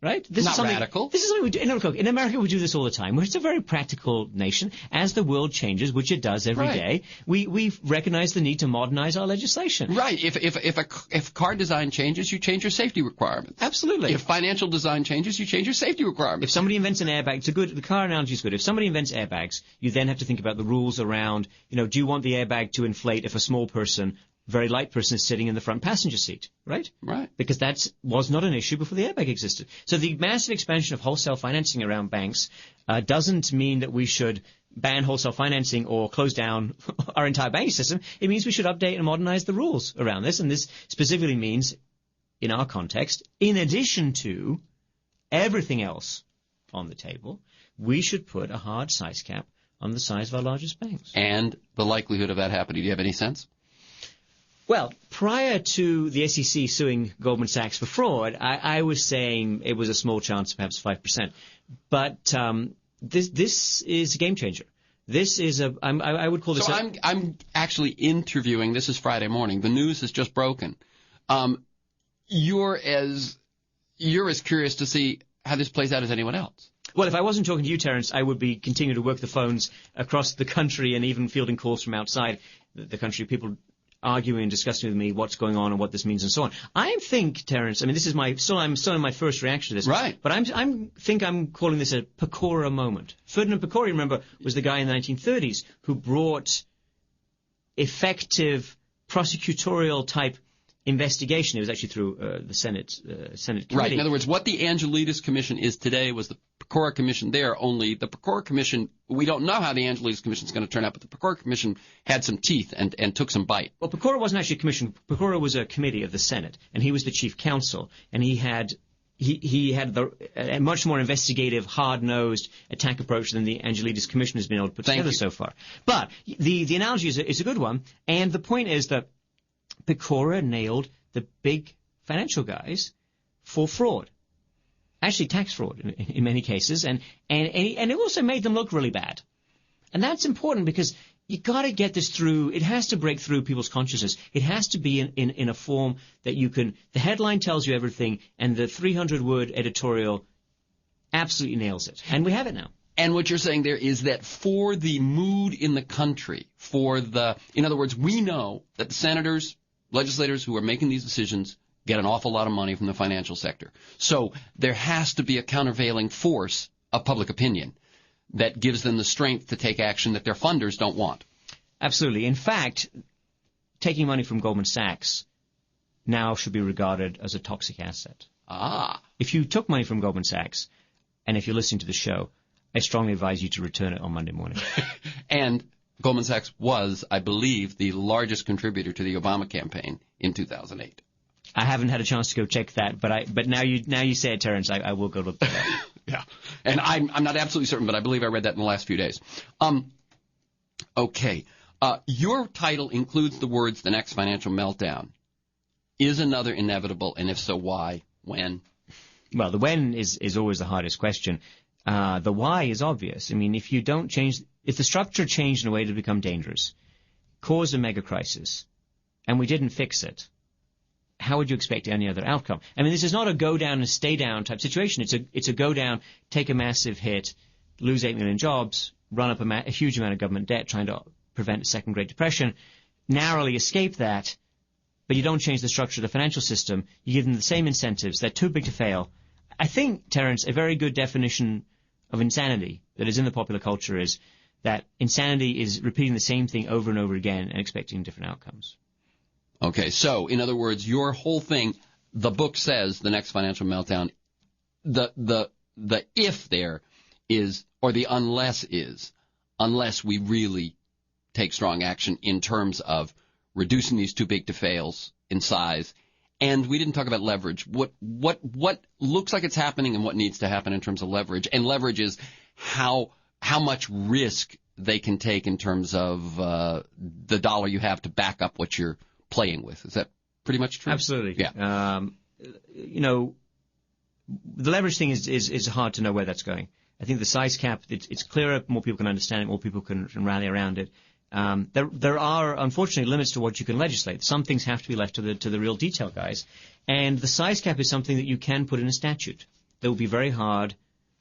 Right? This is radical. This is something we do. In America, we do this all the time. It's a very practical nation. As the world changes, which it does every day, we recognize the need to modernize our legislation. Right. If car design changes, you change your safety requirements. Absolutely. If financial design changes, you change your safety requirements. If somebody invents an airbag, the car analogy is good. If somebody invents airbags, you then have to think about the rules around, do you want the airbag to inflate if a small person, very light person, is sitting in the front passenger seat, right? Right. Because that was not an issue before the airbag existed. So the massive expansion of wholesale financing around banks doesn't mean that we should ban wholesale financing or close down our entire banking system. It means we should update and modernize the rules around this. And this specifically means, in our context, in addition to everything else on the table, we should put a hard size cap on the size of our largest banks. And the likelihood of that happening, do you have any sense? Well, prior to the SEC suing Goldman Sachs for fraud, I was saying it was a small chance, perhaps 5%. But this is a game changer. This is I would call this. So I'm actually interviewing. This is Friday morning. The news has just broken. You're as curious to see how this plays out as anyone else. Well, if I wasn't talking to you, Terence, I would be continuing to work the phones across the country and even fielding calls from outside the country. People arguing and discussing with me what's going on and what this means and so on. I think, Terence, this is I'm still in my first reaction to this. Right. But I'm calling this a Pecora moment. Ferdinand Pecora, remember, was the guy in the 1930s who brought effective prosecutorial type investigation. It was actually through the Senate committee. Right. In other words, what the Angelides Commission is today was the Pecora Commission there, only the Pecora Commission, we don't know how the Angelides Commission is going to turn out, but the Pecora Commission had some teeth and took some bite. Well, Pecora wasn't actually a commission. Pecora was a committee of the Senate, and he was the chief counsel, and he had a much more investigative, hard-nosed attack approach than the Angelides Commission has been able to put together so far. But the analogy is a good one, and the point is that Pecora nailed the big financial guys for fraud. Actually, tax fraud in many cases, and it also made them look really bad. And that's important because you got to get this through. It has to break through people's consciousness. It has to be in a form that you can. The headline tells you everything, and the 300-word editorial absolutely nails it. And we have it now. And what you're saying there is that for the mood in the country, in other words, we know that the senators, legislators who are making these decisions get an awful lot of money from the financial sector. So there has to be a countervailing force of public opinion that gives them the strength to take action that their funders don't want. Absolutely. In fact, taking money from Goldman Sachs now should be regarded as a toxic asset. Ah. If you took money from Goldman Sachs, and if you're listening to the show, I strongly advise you to return it on Monday morning. And Goldman Sachs was, I believe, the largest contributor to the Obama campaign in 2008. I haven't had a chance to go check that, but now you say it, Terence, I will go look that up. Yeah, and I'm not absolutely certain, but I believe I read that in the last few days. Okay. Your title includes the words "the next financial meltdown." Is another inevitable, and if so, why? When? Well, the when is always the hardest question. The why is obvious. I mean, if the structure changed in a way to become dangerous, caused a mega crisis, and we didn't fix it, how would you expect any other outcome? I mean, this is not a go down and stay down type situation. It's a go down, take a massive hit, lose 8 million jobs, run up a huge amount of government debt trying to prevent a second Great Depression, narrowly escape that, but you don't change the structure of the financial system. You give them the same incentives. They're too big to fail. I think, Terence, a very good definition of insanity that is in the popular culture is that insanity is repeating the same thing over and over again and expecting different outcomes. Okay, so in other words, your whole thing, the book says the next financial meltdown, the if there is, or the unless is, unless we really take strong action in terms of reducing these too big to fails in size. And we didn't talk about leverage. What looks like it's happening and what needs to happen in terms of leverage. And leverage is how much risk they can take in terms of the dollar you have to back up what you're playing with. Is that pretty much true? Absolutely. Yeah. The leverage thing is hard to know where that's going. I think the size cap, it's clearer, more people can understand it, more people can rally around it. There are, unfortunately, limits to what you can legislate. Some things have to be left to the real detail guys. And the size cap is something that you can put in a statute. That will be very hard.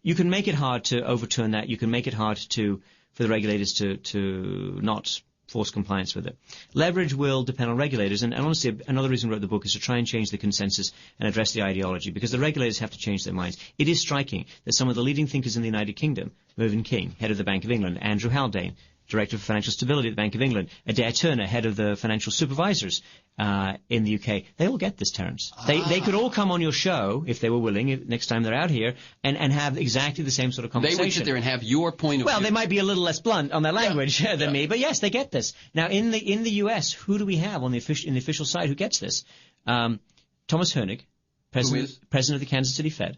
You can make it hard to overturn that. You can make it hard for the regulators to not force compliance with it. Leverage will depend on regulators, and honestly, another reason I wrote the book is to try and change the consensus and address the ideology, because the regulators have to change their minds. It is striking that some of the leading thinkers in the United Kingdom, Mervyn King, head of the Bank of England, Andrew Haldane, Director for Financial Stability at the Bank of England, Adair Turner, head of the financial supervisors in the UK. They all get this, Terence. They could all come on your show, if they were willing, next time they're out here, and have exactly the same sort of conversation. They would sit there and have your point of view. Well, they might be a little less blunt on their language than me, but yes, they get this. Now, in the US, who do we have in the official side who gets this? Thomas Hoenig, president of the Kansas City Fed.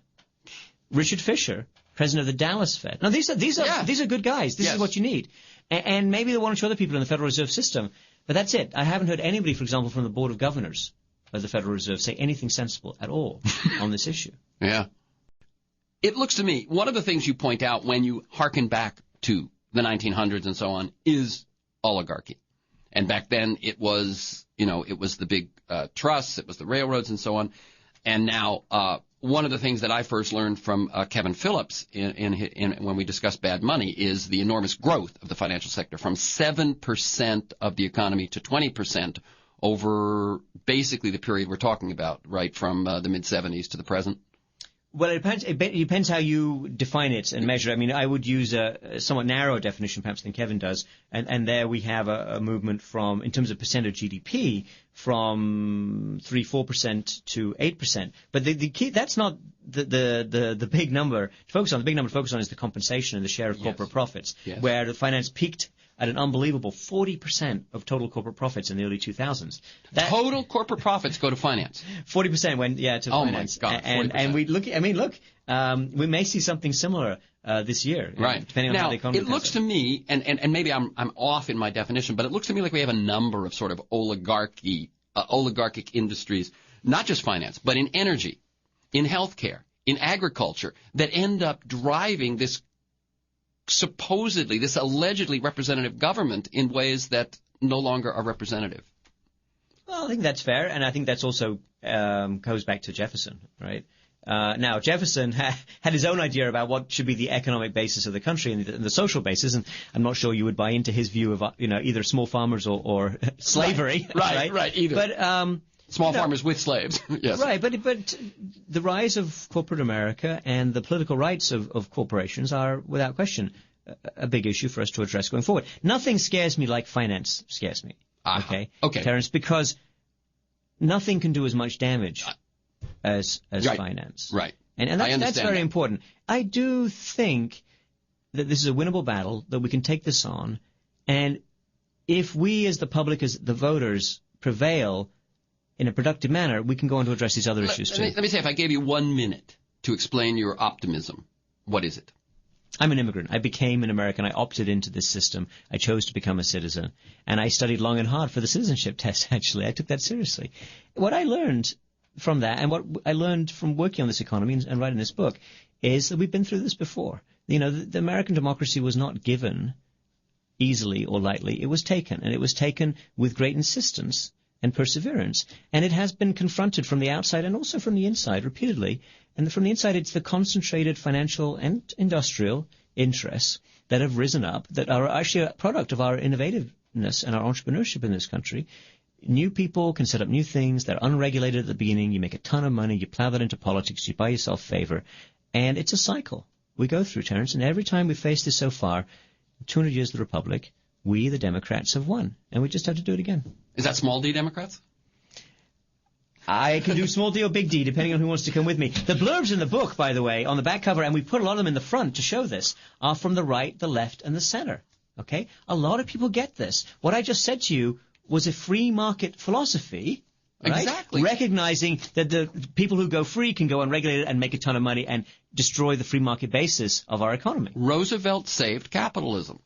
Richard Fisher, president of the Dallas Fed. Now, these are good guys. This is what you need. And maybe there are one or two other people in the Federal Reserve System, but that's it. I haven't heard anybody, for example, from the Board of Governors of the Federal Reserve say anything sensible at all on this issue. Yeah. It looks to me, one of the things you point out when you hearken back to the 1900s and so on is oligarchy. And back then it was the big trusts, it was the railroads and so on. And now one of the things that I first learned from Kevin Phillips in when we discussed bad money is the enormous growth of the financial sector from 7% of the economy to 20% over basically the period we're talking about, right, from the mid-'70s to the present. Well, it depends how you define it and measure it. I mean, I would use a somewhat narrower definition perhaps than Kevin does, and there we have a movement from, in terms of percent of GDP, from 3-4% to 8%. But the key, that's not the big number to focus on. The big number to focus on is the compensation and the share of corporate profits, where the finance peaked at an unbelievable 40% of total corporate profits in the early 2000s. Total corporate profits go to finance. 40% went, to finance. Oh my God, 40%. And we may see something similar this year. Right. Depending on how the economy it looks to me, and maybe I'm off in my definition, but it looks to me like we have a number of sort of oligarchic industries, not just finance, but in energy, in healthcare, in agriculture, that end up driving this allegedly representative government in ways that no longer are representative. Well, I think that's fair, and I think that's also goes back to Jefferson, right? Now, Jefferson had his own idea about what should be the economic basis of the country and the social basis, and I'm not sure you would buy into his view of either small farmers or slavery. Right, either. But small farmers with slaves. Yes. Right, but the rise of corporate America and the political rights of corporations are, without question, a big issue for us to address going forward. Nothing scares me like finance scares me. Okay, Terence, because nothing can do as much damage as finance. Right. And that's very important. I do think that this is a winnable battle, that we can take this on, and if we as the public, as the voters, prevail in a productive manner, we can go on to address these other issues too. Let me say, if I gave you 1 minute to explain your optimism, what is it? I'm an immigrant. I became an American. I opted into this system. I chose to become a citizen. And I studied long and hard for the citizenship test, actually. I took that seriously. What I learned from that, and what I learned from working on this economy and writing this book, is that we've been through this before. You know, the American democracy was not given easily or lightly. It was taken, and it was taken with great insistence and perseverance. And it has been confronted from the outside and also from the inside repeatedly. And from the inside, it's the concentrated financial and industrial interests that have risen up that are actually a product of our innovativeness and our entrepreneurship in this country. New people can set up new things. They're unregulated at the beginning. You make a ton of money. You plow that into politics. You buy yourself favor. And it's a cycle we go through, Terence. And every time we face this so far, 200 years of the Republic, we, the Democrats, have won. And we just have to do it again. Is that small d Democrats? I can do small d or big D, depending on who wants to come with me. The blurbs in the book, by the way, on the back cover, and we put a lot of them in the front to show this, are from the right, the left, and the center. Okay? A lot of people get this. What I just said to you was a free market philosophy. Right? Exactly. Recognizing that the people who go free can go unregulated and make a ton of money and destroy the free market basis of our economy. Roosevelt saved capitalism.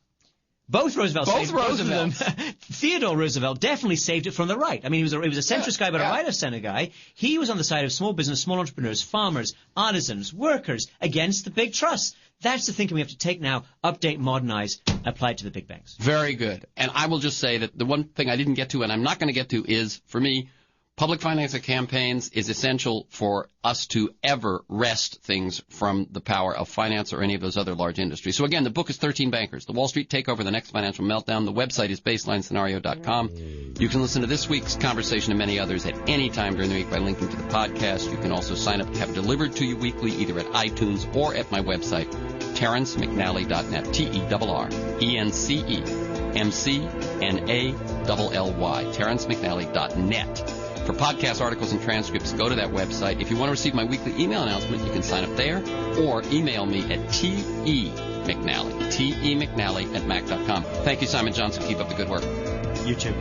Both Roosevelts saved Both of them. Theodore Roosevelt definitely saved it from the right. I mean, he was a centrist guy, but a right-of-center guy. He was on the side of small business, small entrepreneurs, farmers, artisans, workers, against the big trusts. That's the thinking we have to take now, update, modernize, apply it to the big banks. Very good. And I will just say that the one thing I didn't get to and I'm not going to get to is, for me, public financing campaigns is essential for us to ever wrest things from the power of finance or any of those other large industries. So again, the book is 13 Bankers, The Wall Street Takeover, The Next Financial Meltdown. The website is baselinescenario.com. You can listen to this week's conversation and many others at any time during the week by linking to the podcast. You can also sign up to have it delivered to you weekly either at iTunes or at my website, terrencemcnally.net, TerrenceMcNally, terrencemcnally.net. For podcast articles and transcripts, go to that website. If you want to receive my weekly email announcement, you can sign up there or email me at temcnally@mac.com. Thank you, Simon Johnson. Keep up the good work. You too.